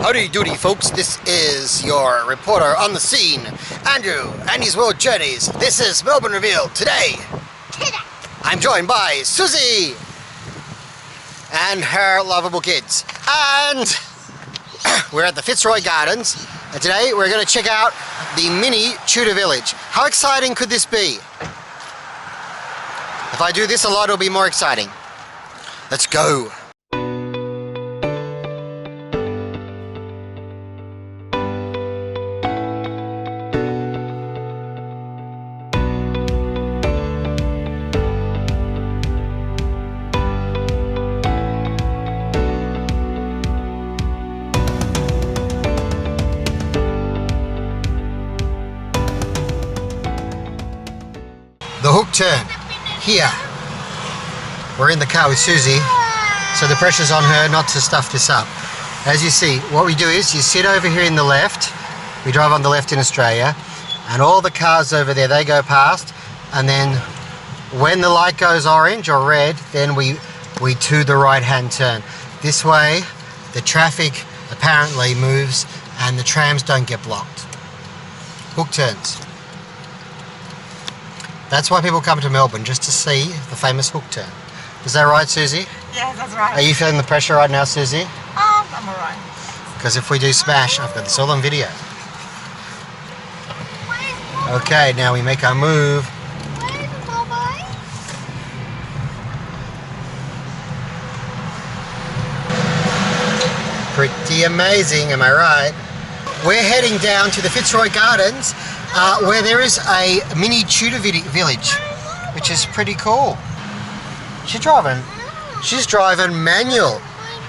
Howdy doody folks, this is your reporter on the scene, Andrew, Andy's World Journeys. This is Melbourne Revealed. Today, I'm joined by Susy and her lovable kids. And we're at the Fitzroy Gardens, and today we're going to check out the mini Tudor Village. How exciting could this be? If I do this a lot, it'll be more exciting. Let's go. The hook turn here. We're in the car with Susie, so the pressure's on her not to stuff this up. As you see, what we do is you sit over here in the left. We drive on the left in Australia, and all the cars over there, they go past, and then when the light goes orange or red, then we do the right-hand turn. This way, the traffic apparently moves and the trams don't get blocked. Hook turns. That's why people come to Melbourne, just to see the famous hook turn. Is that right, Susie? Yes, that's right. Are you feeling the pressure right now, Susie? I'm alright. Because if we do smash, I've got this all on video. Okay, now we make our move. Pretty amazing, am I right? We're heading down to the Fitzroy Gardens, where there is a mini Tudor Village, which is pretty cool. She's driving manual,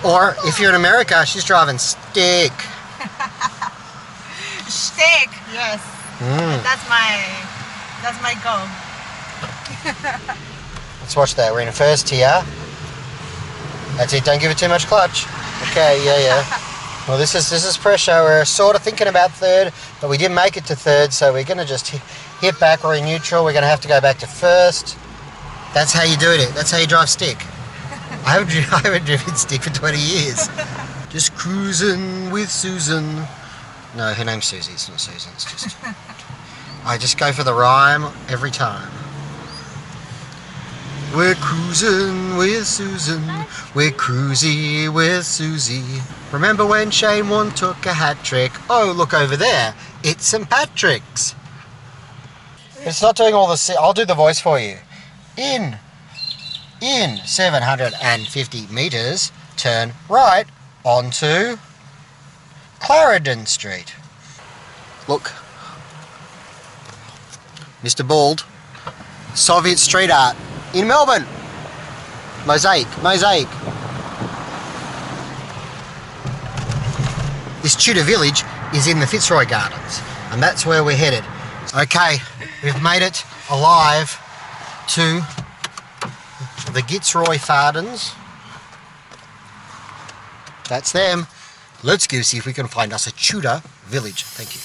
or if you're in America, she's driving stick. Stick, yes. That's my goal. Let's watch that. We're in first here. That's it. Don't give it too much clutch. Okay, yeah. Well, this is pressure. We're sort of thinking about third, but we didn't make it to third, so we're going to just hit back. We're in neutral. We're going to have to go back to first. That's how you do it. That's how you drive stick. I haven't driven stick for 20 years. Just cruising with Susan. No, her name's Susie. It's not Susan. It's just... I just go for the rhyme every time. We're cruising with Susan. We're cruisy with Susie. Remember when Shane Warne took a hat trick? Oh, look over there. It's St. Patrick's. It's not doing all the... I'll do the voice for you. In 750 metres, turn right onto Clarendon Street. Look. Mr. Bald. Soviet street art in Melbourne. Mosaic. This Tudor Village is in the Fitzroy Gardens, and that's where we're headed. Okay, we've made it alive to the Fitzroy Gardens. That's them. Let's go see if we can find us a Tudor village. Thank you.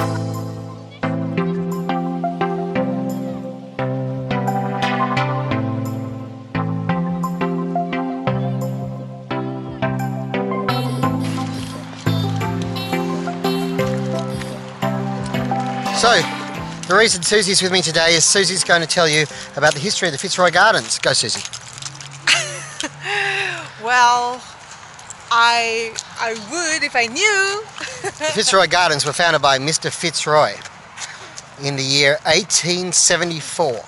So, the reason Susie's with me today is Susie's going to tell you about the history of the Fitzroy Gardens. Go, Susie. Well, I would if I knew. The Fitzroy Gardens were founded by Mr. Fitzroy in the year 1874.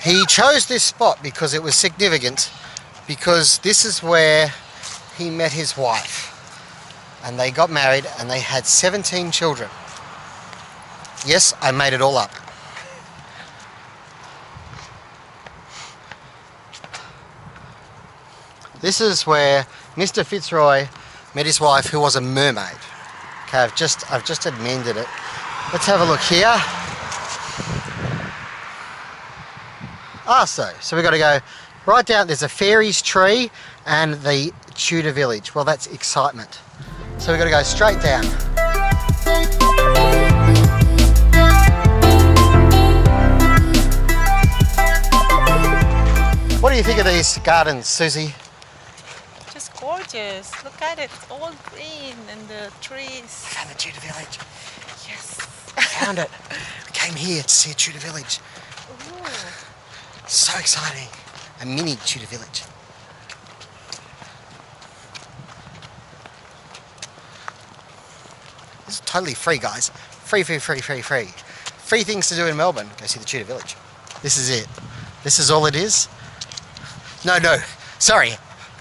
He chose this spot because it was significant, because this is where he met his wife. And they got married and they had 17 children. Yes, I made it all up. This is where Mr. Fitzroy met his wife, who was a mermaid. Okay, I've just amended it. Let's have a look here. So we've got to go right down. There's a fairies tree and the Tudor Village. Well, that's excitement. So we've got to go straight down. What do you think of these gardens, Susie? Just gorgeous. villages. Look at it, it's all green and the trees. I found the Tudor Village. Yes. I found it. I came here to see a Tudor Village. Ooh. So exciting. A mini Tudor Village. This is totally free, guys. Free. Free things to do in Melbourne. Go see the Tudor Village. This is it. This is all it is. No. Sorry.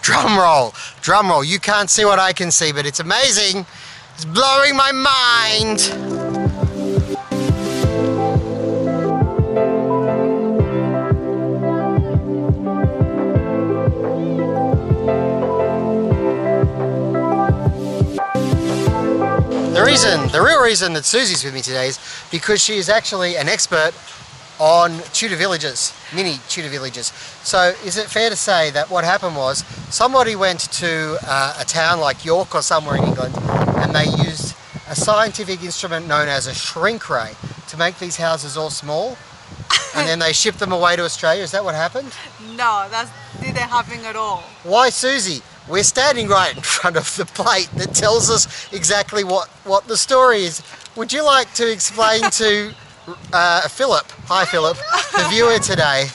Drum roll. You can't see what I can see, but it's amazing. It's blowing my mind. The real reason that Susie's with me today is because she is actually an expert on Tudor villages, mini Tudor villages. So is it fair to say that what happened was somebody went to a town like York or somewhere in England and they used a scientific instrument known as a shrink ray to make these houses all small and then they shipped them away to Australia? Is that what happened? No, that didn't happen at all. Why, Susie? We're standing right in front of the plate that tells us exactly what the story is. Would you like to explain to Philip, hi Philip, the viewer today?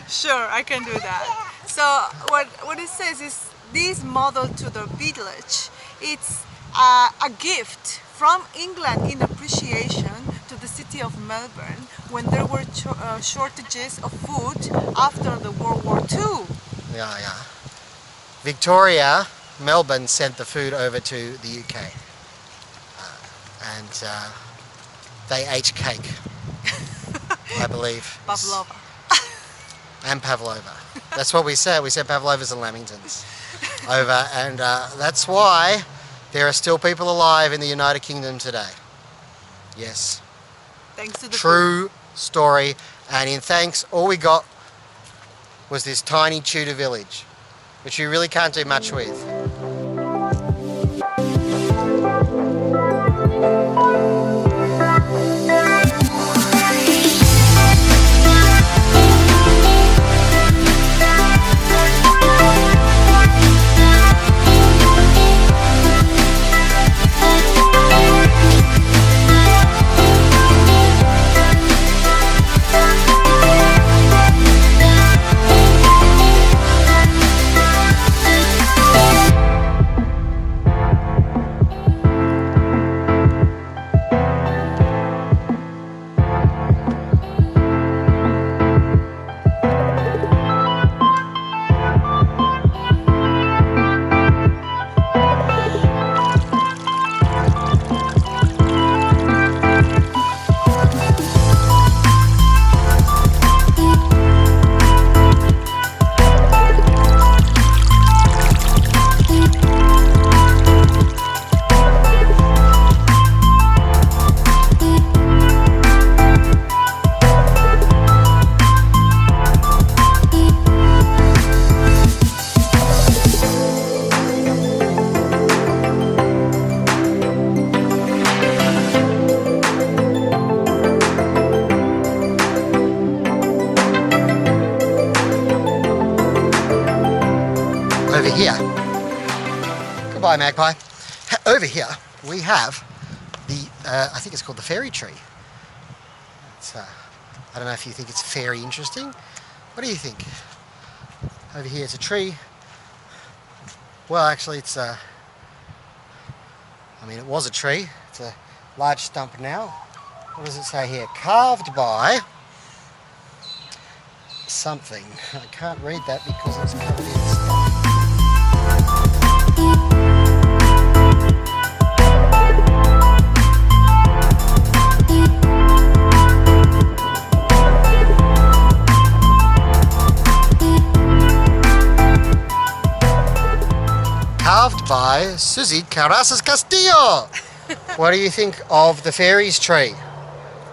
Sure, I can do that. So what it says is this model to the village, it's a gift from England in appreciation to the city of Melbourne when there were shortages of food after the World War II. Yeah. Victoria, Melbourne sent the food over to the UK and they ate cake, I believe. Pavlova. And pavlova. That's what we said. We said pavlovas and lamingtons over, and that's why there are still people alive in the United Kingdom today. Yes. Thanks to the True story. And in thanks, all we got was this tiny Tudor village, which you really can't do much with. Over here, goodbye magpie, over here we have the, I think it's called the fairy tree. It's, I don't know if you think it's very interesting. What do you think? Over here it's a tree. Well, actually it's I mean it was a tree. It's a large stump now. What does it say here? Carved by something. I can't read that because it's covered in stuff. Carved by Susy Carrasas Castillo. What do you think of the fairies tree?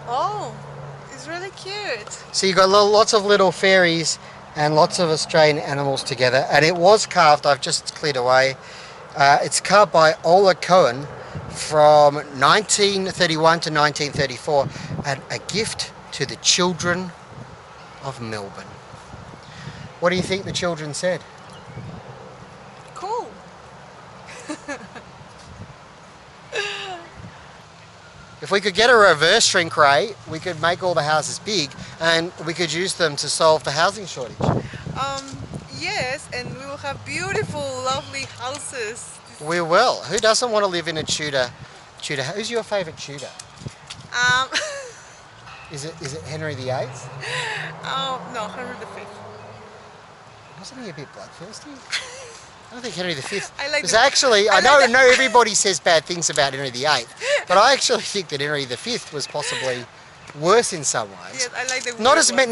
Oh, it's really cute. So you got lots of little fairies and lots of Australian animals together, and it was carved, I've just cleared away, it's carved by Ola Cohen from 1931 to 1934, and a gift to the children of Melbourne. What do you think the children said? Cool. If we could get a reverse shrink rate, we could make all the houses big and we could use them to solve the housing shortage. Yes, and we will have beautiful, lovely houses. We will. Who doesn't want to live in a Tudor? Who's your favourite Tudor? Um, Is it Henry VIII? no, Henry V. Wasn't he a bit bloodthirsty? I don't think Henry V. I like Because the- actually, I I like know everybody says bad things about Henry VIII, but I actually think that Henry V was possibly worse in some ways. Yes, I like the Not weird as one.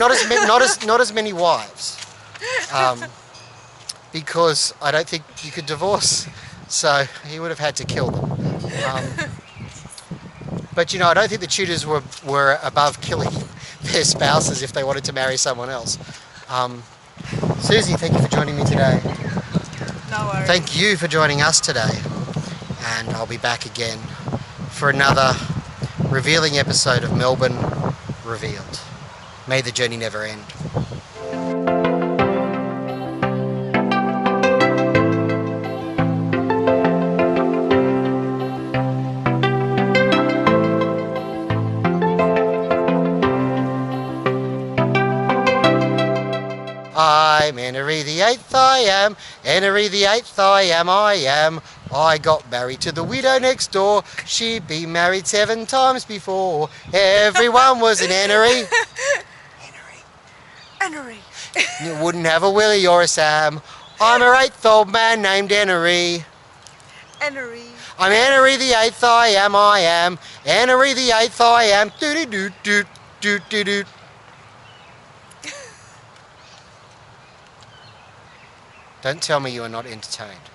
not as many wives, because I don't think you could divorce, so he would have had to kill them. But I don't think the Tudors were above killing their spouses if they wanted to marry someone else. Susie, thank you for joining me today. No worries. Thank you for joining us today, and I'll be back again for another revealing episode of Melbourne Revealed. May the journey never end. I'm Henry the Eighth, I am. Henry the Eighth, I am. I got married to the widow next door. She'd been married 7 times before. Everyone was an Henry. Henry. You wouldn't have a Willie or a Sam. I'm a 8th old man named Henry. Henry. I'm Henry the Eighth, I am. Henry the Eighth, I am. Do-do-do-do-do-do-do. Don't tell me you are not entertained.